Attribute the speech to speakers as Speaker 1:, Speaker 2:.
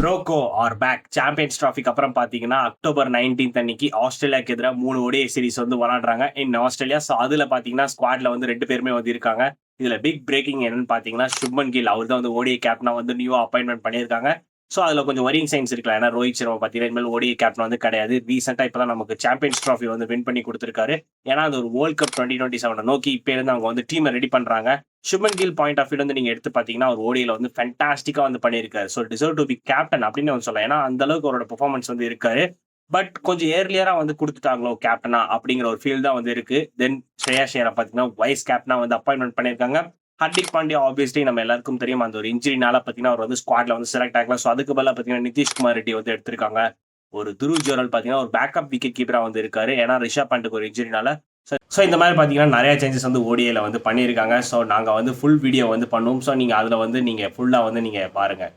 Speaker 1: ரோகோ are back champions டிராஃபிக்கு அப்புறம் பார்த்தீங்கன்னா October 19 அன்னைக்கு ஆஸ்திரேலியாவுக்கு எதிராக 3 ODI சீரிஸ் வந்து விளாடுறாங்க இன் ஆஸ்திரேலியா. ஸோ அதில் பார்த்தீங்கன்னா ஸ்குவாட்ல வந்து 2 பேருமே வந்து இருக்காங்க. இதில் பிக் பிரேக்கிங் என்னன்னு பார்த்தீங்கன்னா சுப்மன் கில் அவர் தான் வந்து ODI கேப்டனா வந்து நியூவா அப்பாயின்மெண்ட் பண்ணியிருக்காங்க. ஸோ அதில் கொஞ்சம் வரிங் சைன்ஸ் இருக்கலாம். ஏன்னா ரோஹித் சர்மா பார்த்தீங்கன்னா இனிமேல் ODI கேப்டன் வந்து கிடையாது. ரீசெண்டாக இப்போ தான் நமக்கு சாம்பியன்ஸ் டிராஃபி வந்து வின் பண்ணி கொடுத்துருக்காரு. ஏன்னா அது ஒரு வேர்ல்ட் கப் 2027 நோக்கி இப்போ இருந்து அவங்க வந்து டீமை ரெடி பண்றாங்க. Shubman Gill point of view வந்து நீங்க எடுத்து பாத்தீங்கன்னா அவர் ஓடியில வந்து ஃபேண்டாஸ்டிக்கா வந்து பண்ணியிருக்காரு. So deserve to be captain அப்படின்னு வந்து சொல்லலாம். ஏன்னா அந்த அளவுக்கு அவரோட பெர்ஃபார்மன்ஸ் வந்து இருக்காரு. பட் கொஞ்சம் ஏர்லியரா வந்து கொடுத்துட்டாங்களோ கேப்டனா அப்படிங்கிற ஒரு ஃபீல் தான் வந்து இருக்கு. தென் ஸ்ரேயாஸ் ஐயரை பாத்தீங்கன்னா வைஸ் கேப்டனா வந்து அப்பாயின்மெண்ட் பண்ணியிருக்காங்க. ஹர்திக் பாண்டியா ஆப்வியஸ்லி நம்ம எல்லாருக்கும் தெரியும் அந்த ஒரு இன்ஜுரினால பாத்தீங்கன்னா அவர் வந்து ஸ்குவாட்ல வந்து செலக்ட் ஆகல. ஸோ அதுக்கு பதிலா பாத்தீங்கன்னா நிதிஷ்குமார் ரெட்டி வந்து எடுத்திருக்காங்க. ஒரு துருவ் ஜுரல் பாத்தீங்கன்னா ஒரு பேக்கப் விக்கெட் கீப்பரா வந்து இருக்காரு. ஏன்னா ரிஷப் பண்ட்டுக்கு ஒரு இன்ஜுரினால. ஸோ இந்த மாதிரி பார்த்தீங்கன்னா நிறைய சேஞ்சஸ் வந்து ஓடிஐல வந்து பண்ணியிருக்காங்க. ஸோ நாங்கள் வந்து ஃபுல் வீடியோ வந்து பண்ணுவோம். ஸோ நீங்கள் அதில் வந்து நீங்கள் ஃபுல்லாக வந்து நீங்கள் பாருங்கள்.